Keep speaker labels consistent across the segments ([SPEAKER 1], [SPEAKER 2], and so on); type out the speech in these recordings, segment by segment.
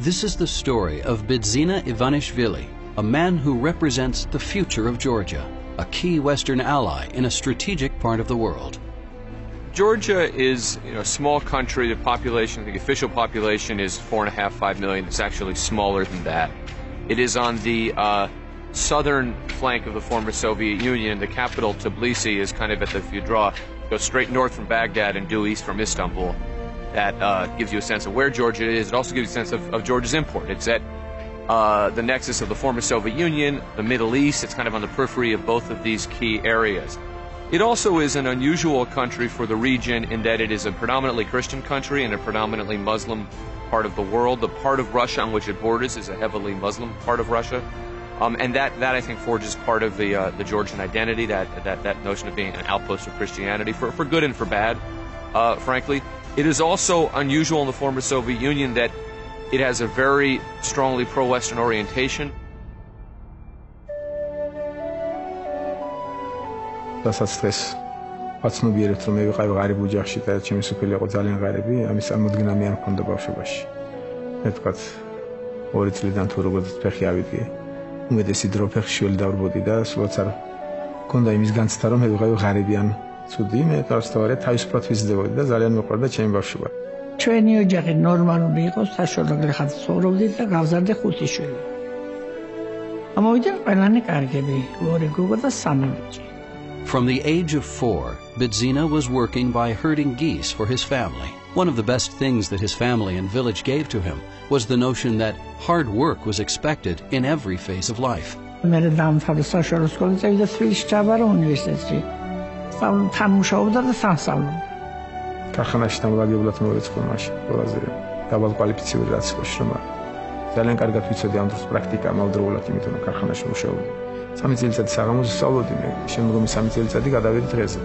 [SPEAKER 1] This is the story of Bidzina Ivanishvili, a man who represents the future of Georgia, a key Western ally in a strategic part of the world.
[SPEAKER 2] Georgia is a small country. The population, the official population is 4.5–5 million. It's actually smaller than that. It is on the southern flank of the former Soviet Union. The capital, Tbilisi, is kind of if you go straight north from Baghdad and due east from Istanbul. That gives you a sense of where Georgia is. It also gives you a sense of Georgia's import. It's at the nexus of the former Soviet Union, the Middle East. It's kind of on the periphery of both of these key areas. It also is an unusual country for the region in that it is a predominantly Christian country and a predominantly Muslim part of the world. The part of Russia on which it borders is a heavily Muslim part of Russia. And that I think forges part of the Georgian identity, that notion of being an outpost of Christianity, for good and for bad, frankly. It is also unusual in the former Soviet Union that it has a very strongly pro-Western orientation.
[SPEAKER 3] რასაც დღეს ვაცნობიერებთ, რომ მე ვიყავი ღარიბ ოჯახში და ჩემი სოფელი იყო ძალიან ღარიბი, ამის წარმოდგენა მე არ მქონდა ბავშვობაში. მე თქვათ 2 წლიდან თუ როგორ ფეხი ავიდგე, უმეტესი დრო ფეხში შველი დავრბოდი და სულაც არ მქონდა იმის განცდა, რომ მე ვიყავი ღარიბი ან ცუდი, მე თავისთავად თავისუფლად ვიზრდებოდი და ძალიან მეყვარდა ჩემი ბავშვობა.
[SPEAKER 4] ჩვენი ოჯახი ნორმალური იყო, საშუალო ხალხი ცხოვრობდით და გავზარდე 5 შვილი. ამოვიდა ყველანი კარგები, 2 გოგო და 3 ბიჭი.
[SPEAKER 1] From the age of 4, Bidzina was working by herding geese for his family. One of the best things that his family and village gave to him was the notion that hard work was expected in every phase of life.
[SPEAKER 4] მე დაამთავრა საშუალო სკოლა და თბილისში ჩაბარა უნივერსიტეტში. თანამშრომლობდა და სასწავლობდა.
[SPEAKER 3] ქარხანაში დამლაგებლად მოვეწყო მაშინ ყველაზე დავალკვალიფიციური რაც იყო შრომა. ძალიან კარგად ვიცოდი ამ დროს პრაქტიკა მავდროულად, იმიტომ რომ ქარხანაში მუშაობდი. 3 წელიწადი საღამოს ვსწავლობდი, მე შემდგომი 3 წელიწადი გადავედი დღეზე.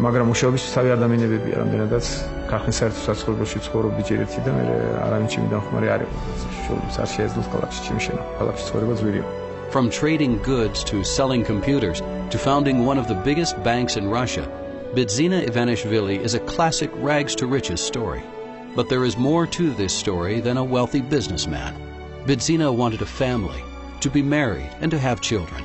[SPEAKER 3] მაგრამ მუშაობის თავი არ დამენებებია, რამდენადაც ქარხნის საერთო საცხოვრებელში ცხოვრობდი ჯერეთი და მე არავინ ჩემი დამხმარე არ იყო. შუალებს არ შეეძლოთ ქალაქში ჩემშენა. ქალაქში ცხოვრება ძვირი იყო.
[SPEAKER 1] From trading goods to selling computers to founding one of the biggest banks in Russia, Bidzina Ivanishvili is a classic rags-to-riches story. But there is more to this story than a wealthy businessman. Bidzina wanted a family, to be married and to have children.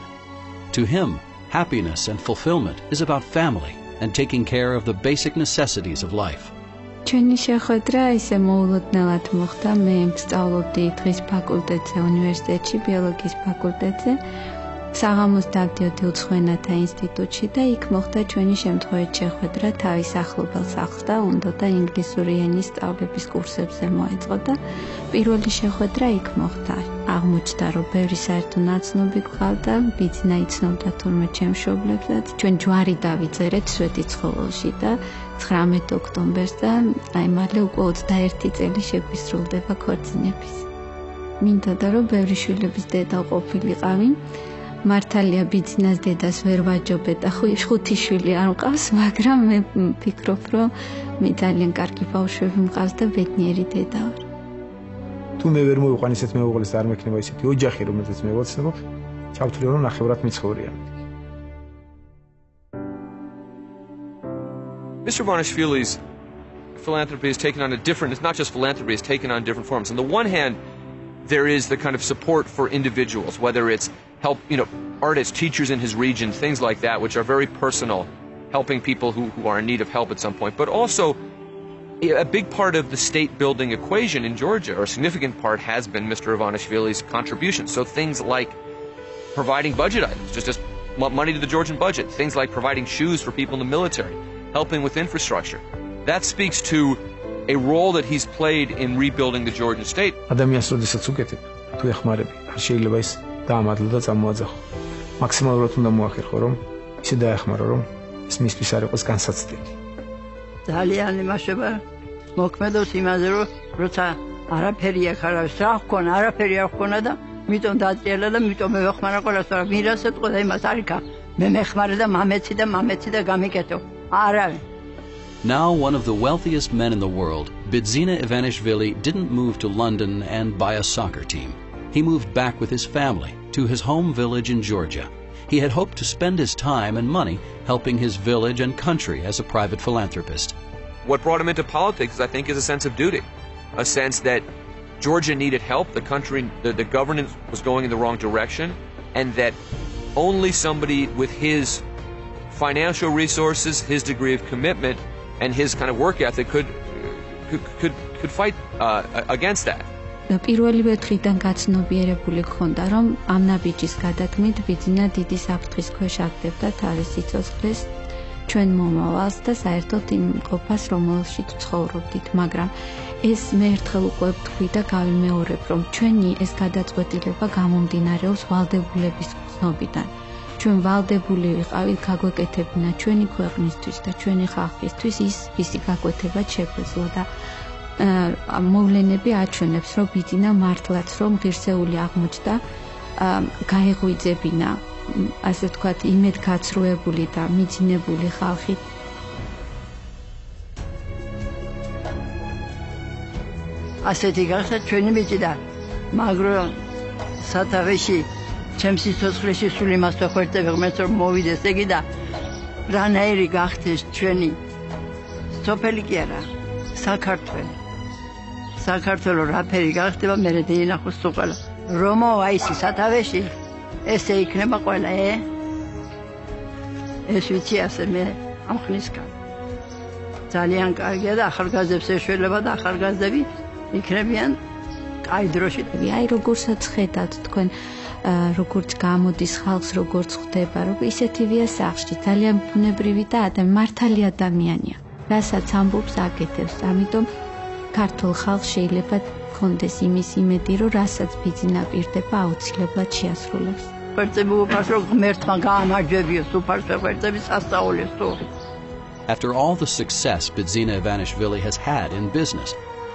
[SPEAKER 1] To him, happiness and fulfillment is about family and taking care of the basic necessities of life.
[SPEAKER 5] ჩვენი შეხვედრა ისე მოულოდნელად მოხდა. მე ვსწავლობდი დღის ფაკულტეტზე, უნივერსიტეტში, ბიოლოგიის ფაკულტეტზე. საღამოს დავდიოდი უცხოენათა ინსტიტუტში და იქ მოხდა ჩვენი შემთხვევით შეხვედრა. თავის ახლობელ სახლს და უნდოდა ინგლისური ენის სწავლების კურსებზე მოეწყო და პირველი შეხვედრა იქ მოხდა. აღმოჩნდა, რომ ბევრი საერთო ნაცნობი გვყავდა, ბიძინა იცნობდა თურმე ჩემს მშობლებსაც. ჩვენ ჯვარი დავიწერეთ სვეტიცხოველში და 19 ოქტომბერს და აი მალე უკვე 21 წელი შეგვისრულდება ქორწინების. მინდოდა, რომ ბევრი შვილების დედა ყოფილიყავი. მართალია ბიძინას დედას ვერ ვაჯობეთ და 5 შვილი არ მყავს, მაგრამ მე ვფიქრობ, რომ მე ძალიან კარგი ბავშვები მყავს და ბედნიერი დედა ვარ.
[SPEAKER 3] თუ მე ვერ მოვიყვან ისეთ მეუღლეს არ მექნება ისეთი ოჯახი, რომელზეც მე ვაცნობ, ჩავთვლი რომ ნახევრად მიცხოვრია.
[SPEAKER 2] Mr. Ivanishvili's philanthropy has taken on it's not just philanthropy, it's taken on different forms. On the one hand, there is the kind of support for individuals, whether it's help, artists, teachers in his region, things like that, which are very personal, helping people who are in need of help at some point. But also, a big part of the state-building equation in Georgia, or a significant part, has been Mr. Ivanishvili's contribution. So things like providing budget items, just money to the Georgian budget, things like providing shoes for people in the military, helping with infrastructure. That speaks to a role that he's played in rebuilding the Georgian state.
[SPEAKER 3] ადამიანს როდესაც უკეთებ, თუ ეხმარები, არ შეიძლება ის დაამადლო და წამოაძახო. მაქსიმალურად უნდა მოახერხო, რომ ისე დაეხმარო, რომ ეს მისთვის არ იყოს განსაცდელი.
[SPEAKER 4] ძალიან იმაშება მოქმედოს იმაზე, რომ როცა არაფერი ახარავის, რა ხქონა, არაფერი არ ხქონა და მიტომ დაჭელა და მიტომ მე ვეხმარა ყველას, რა ვირას ეთყო და იმას არიქა. მე მეხმარა და მამეცი და გამიკეთო. არავინ.
[SPEAKER 1] Now one of the wealthiest men in the world, Bidzina Ivanishvili didn't move to London and buy a soccer team. He moved back with his family to his home village in Georgia. He had hoped to spend his time and money helping his village and country as a private philanthropist.
[SPEAKER 2] What brought him into politics, I think, is a sense of duty, a sense that Georgia needed help, the governance was going in the wrong direction, and that only somebody with his financial resources, his degree of commitment, and his kind of work ethic could fight against that.
[SPEAKER 5] პირველივე დღიდან გაცნობიერებული ხონდა, რომ ამ ნაბიჯის გადათმით ბიძინა დიდი საფრთხის ქვეშ აგდებდა თავის სიცოცხლეს, ჩვენ მომავალს და საერთოდ იმ ყოფას, რომელშიც ცხოვრობდით, მაგრამ ეს მე ერთხელ უკვე ვთქვი და გავიმეორებ, რომ ჩვენი ეს გადაწყვეტილება გამომდინარეობს ვალდებულების ცნობიდან. ჩვენ ვალდებული ვიყავით გაგვეკეთებინა ჩვენი ქვეყნისთვის და ჩვენი ხალხისთვის ის, ვისი გაკვეთება შეგვეძლო და მოვლენები აჩვენებს, რომ ბიძინა მართლაც რომ ღირსეული აღმოჩნდა, გაეღვიძებინა, ასე ვთქვათ, იმედგაცრუებული და მიძინებული ხალხი.
[SPEAKER 4] ასეთი გახდა ჩვენი ბიჭი და მაგრამ სათავეში ჩემს სიცოცხლეში სულ იმას ვხვერდები ღმერთს რომ მოვიდეს ეგი და რანაირი გახდეს ჩვენი სოფელი კი არა საქართველო რაფერი გახდება მე დაინახოს თუ ყველა რომ აისი სათავეში ესე იქნება ყველა ეს ვიცი ასე მე ამ ხნისგან ძალიან კარგია და ახალგაზრდებს ეშველება და ახალგაზრდები იქნებიან კაი დროში.
[SPEAKER 5] აი როგორცაც ხედავთ თქვენ როგორც გამოდის ხალხს როგორც ხდება რომ ისეთივეა სახში ძალიან ბუნებრივი და მართალი ადამიანია რასაც ამბობს აკეთებს ამიტომ ქართულ ხალხს შეიძლება კონდეს იმის იმედი რომ რასაც ბიძინა პირდება აუცილებლად შეასრულებს.
[SPEAKER 4] ფერწები უპარს რომ ღმერთმა გაამარჯვებიოს უპარს ფერწები სასწაულებს თუ.
[SPEAKER 1] After all the success Bidzina Ivanishvili has had in business,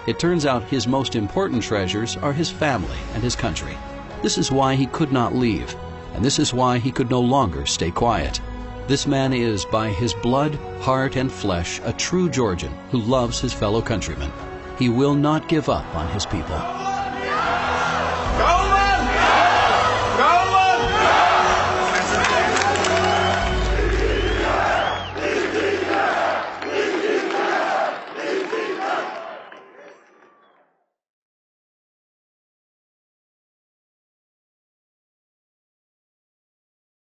[SPEAKER 1] it turns out his most important treasures are his family and his country. This is why he could not leave, and this is why he could no longer stay quiet. This man is, by his blood, heart, and flesh, a true Georgian who loves his fellow countrymen. He will not give up on his people.